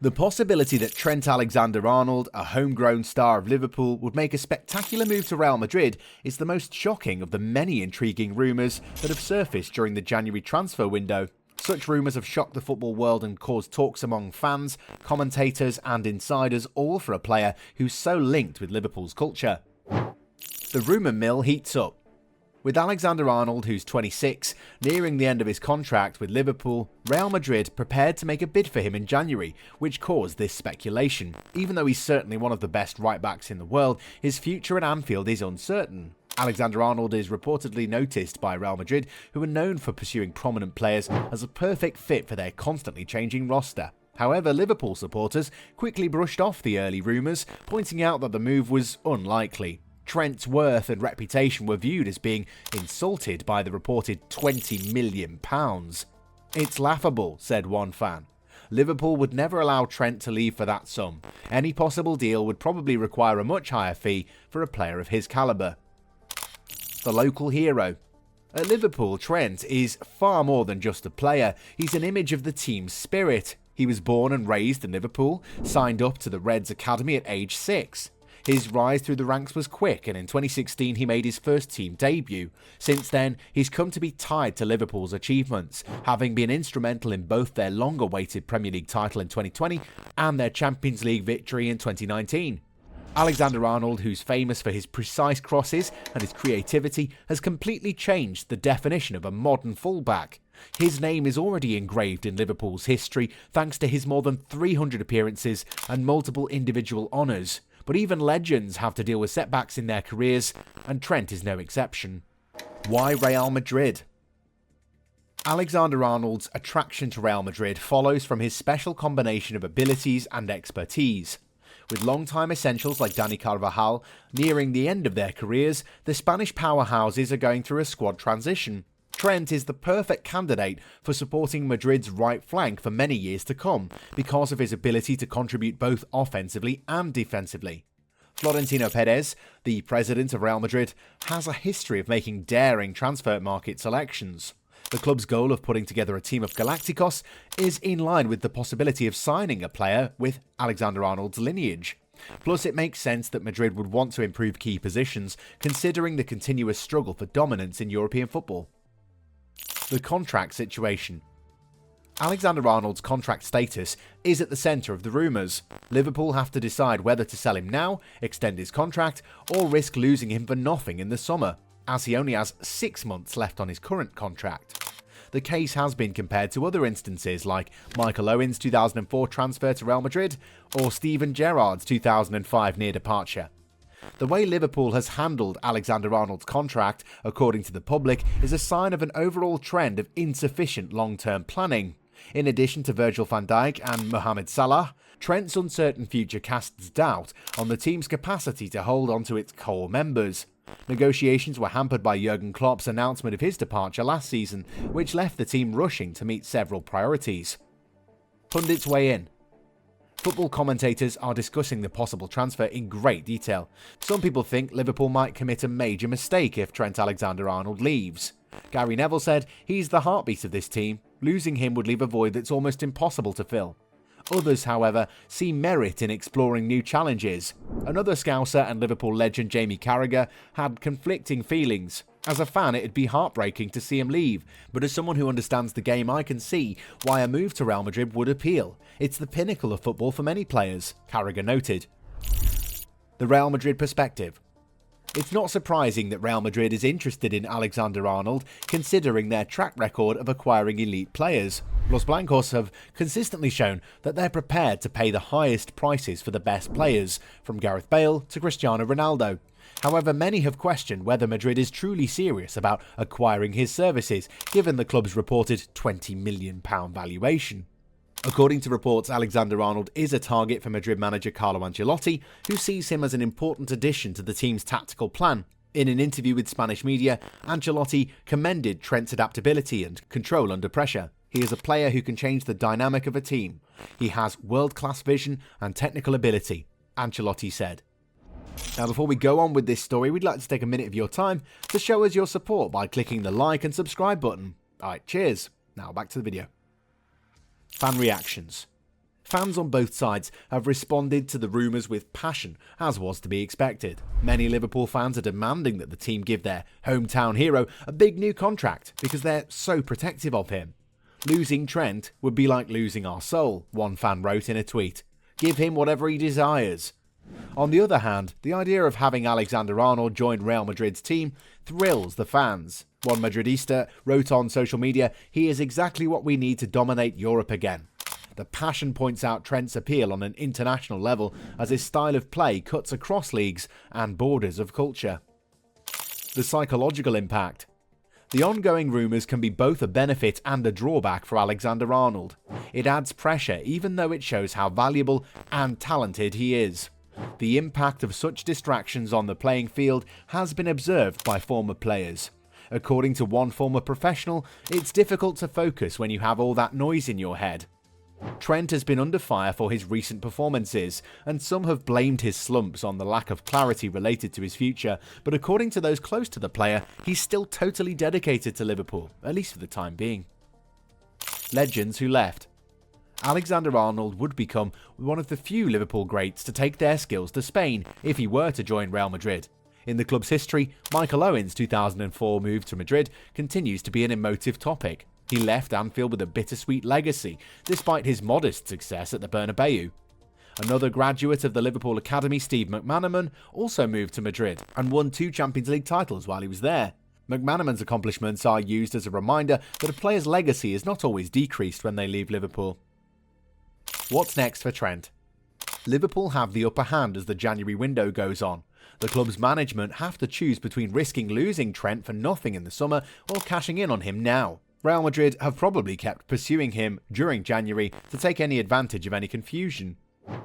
The possibility that Trent Alexander-Arnold, a homegrown star of Liverpool, would make a spectacular move to Real Madrid is the most shocking of the many intriguing rumours that have surfaced during the January transfer window. Such rumours have shocked the football world and caused talks among fans, commentators and insiders, all for a player who's so linked with Liverpool's culture. The rumour mill heats up. With Alexander-Arnold, who's 26, nearing the end of his contract with Liverpool, Real Madrid prepared to make a bid for him in January, which caused this speculation. Even though he's certainly one of the best right-backs in the world, his future at Anfield is uncertain. Alexander-Arnold is reportedly noticed by Real Madrid, who are known for pursuing prominent players, as a perfect fit for their constantly changing roster. However, Liverpool supporters quickly brushed off the early rumours, pointing out that the move was unlikely. Trent's worth and reputation were viewed as being insulted by the reported £20 million. "It's laughable," said one fan. "Liverpool would never allow Trent to leave for that sum. Any possible deal would probably require a much higher fee for a player of his calibre." The local hero. At Liverpool, Trent is far more than just a player. He's an image of the team's spirit. He was born and raised in Liverpool, signed up to the Reds Academy at age 6. His rise through the ranks was quick, and in 2016 he made his first team debut. Since then, he's come to be tied to Liverpool's achievements, having been instrumental in both their long-awaited Premier League title in 2020 and their Champions League victory in 2019. Alexander-Arnold, who's famous for his precise crosses and his creativity, has completely changed the definition of a modern fullback. His name is already engraved in Liverpool's history thanks to his more than 300 appearances and multiple individual honours. But even legends have to deal with setbacks in their careers, and Trent is no exception. Why Real Madrid? Alexander-Arnold's attraction to Real Madrid follows from his special combination of abilities and expertise. With long-time essentials like Dani Carvajal nearing the end of their careers, the Spanish powerhouses are going through a squad transition. Trent is the perfect candidate for supporting Madrid's right flank for many years to come, because of his ability to contribute both offensively and defensively. Florentino Perez, the president of Real Madrid, has a history of making daring transfer market selections. The club's goal of putting together a team of Galacticos is in line with the possibility of signing a player with Alexander-Arnold's lineage. Plus, it makes sense that Madrid would want to improve key positions, considering the continuous struggle for dominance in European football. The contract situation. Alexander-Arnold's contract status is at the centre of the rumours. Liverpool have to decide whether to sell him now, extend his contract, or risk losing him for nothing in the summer, as he only has 6 months left on his current contract. The case has been compared to other instances like Michael Owen's 2004 transfer to Real Madrid or Steven Gerrard's 2005 near departure. The way Liverpool has handled Alexander-Arnold's contract, according to the public, is a sign of an overall trend of insufficient long-term planning. In addition to Virgil van Dijk and Mohamed Salah, Trent's uncertain future casts doubt on the team's capacity to hold on to its core members. Negotiations were hampered by Jurgen Klopp's announcement of his departure last season, which left the team rushing to meet several priorities. Pundits weigh in. Football commentators are discussing the possible transfer in great detail. Some people think Liverpool might commit a major mistake if Trent Alexander-Arnold leaves. Gary Neville said he's the heartbeat of this team. Losing him would leave a void that's almost impossible to fill. Others, however, see merit in exploring new challenges. Another Scouser and Liverpool legend Jamie Carragher had conflicting feelings. As a fan, it'd be heartbreaking to see him leave, but as someone who understands the game, I can see why a move to Real Madrid would appeal. It's the pinnacle of football for many players, Carragher noted. The Real Madrid perspective. It's not surprising that Real Madrid is interested in Alexander-Arnold, considering their track record of acquiring elite players. Los Blancos have consistently shown that they're prepared to pay the highest prices for the best players, from Gareth Bale to Cristiano Ronaldo. However, many have questioned whether Madrid is truly serious about acquiring his services, given the club's reported £20 million valuation. According to reports, Alexander-Arnold is a target for Madrid manager Carlo Ancelotti, who sees him as an important addition to the team's tactical plan. In an interview with Spanish media, Ancelotti commended Trent's adaptability and control under pressure. He is a player who can change the dynamic of a team. He has world-class vision and technical ability, Ancelotti said. Now, before we go on with this story, we'd like to take a minute of your time to show us your support by clicking the like and subscribe button. Alright, cheers. Now back to the video. Fan reactions. Fans on both sides have responded to the rumours with passion, as was to be expected. Many Liverpool fans are demanding that the team give their hometown hero a big new contract because they're so protective of him. Losing Trent would be like losing our soul, one fan wrote in a tweet. Give him whatever he desires. On the other hand, the idea of having Alexander-Arnold join Real Madrid's team thrills the fans. One Madridista wrote on social media, "He is exactly what we need to dominate Europe again." The passion points out Trent's appeal on an international level as his style of play cuts across leagues and borders of culture. The psychological impact. The ongoing rumours can be both a benefit and a drawback for Alexander-Arnold. It adds pressure even though it shows how valuable and talented he is. The impact of such distractions on the playing field has been observed by former players. According to one former professional, it's difficult to focus when you have all that noise in your head. Trent has been under fire for his recent performances, and some have blamed his slumps on the lack of clarity related to his future, but according to those close to the player, he's still totally dedicated to Liverpool, at least for the time being. Legends who left. Alexander-Arnold would become one of the few Liverpool greats to take their skills to Spain if he were to join Real Madrid. In the club's history, Michael Owen's 2004 move to Madrid continues to be an emotive topic. He left Anfield with a bittersweet legacy, despite his modest success at the Bernabéu. Another graduate of the Liverpool Academy, Steve McManaman, also moved to Madrid and won 2 Champions League titles while he was there. McManaman's accomplishments are used as a reminder that a player's legacy is not always decreased when they leave Liverpool. What's next for Trent? Liverpool have the upper hand as the January window goes on. The club's management have to choose between risking losing Trent for nothing in the summer or cashing in on him now. Real Madrid have probably kept pursuing him during January to take any advantage of any confusion.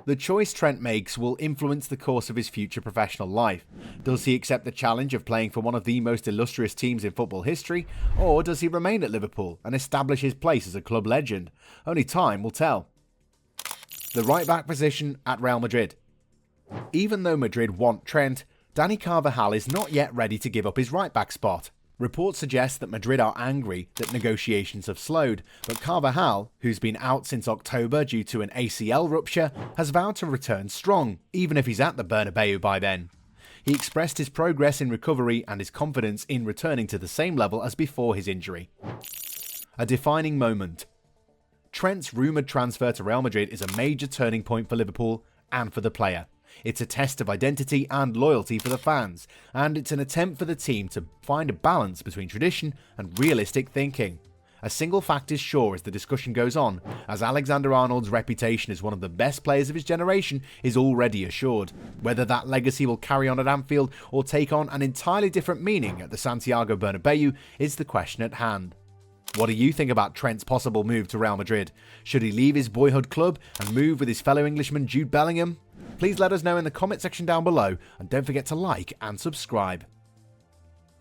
The choice Trent makes will influence the course of his future professional life. Does he accept the challenge of playing for one of the most illustrious teams in football history, or does he remain at Liverpool and establish his place as a club legend? Only time will tell. The right-back position at Real Madrid. Even though Madrid want Trent, Dani Carvajal is not yet ready to give up his right-back spot. Reports suggest that Madrid are angry that negotiations have slowed, but Carvajal, who's been out since October due to an ACL rupture, has vowed to return strong, even if he's at the Bernabéu by then. He expressed his progress in recovery and his confidence in returning to the same level as before his injury. A defining moment. Trent's rumoured transfer to Real Madrid is a major turning point for Liverpool and for the player. It's a test of identity and loyalty for the fans, and it's an attempt for the team to find a balance between tradition and realistic thinking. A single fact is sure as the discussion goes on, as Alexander-Arnold's reputation as one of the best players of his generation is already assured. Whether that legacy will carry on at Anfield or take on an entirely different meaning at the Santiago Bernabéu is the question at hand. What do you think about Trent's possible move to Real Madrid? Should he leave his boyhood club and move with his fellow Englishman Jude Bellingham? Please let us know in the comment section down below, and don't forget to like and subscribe.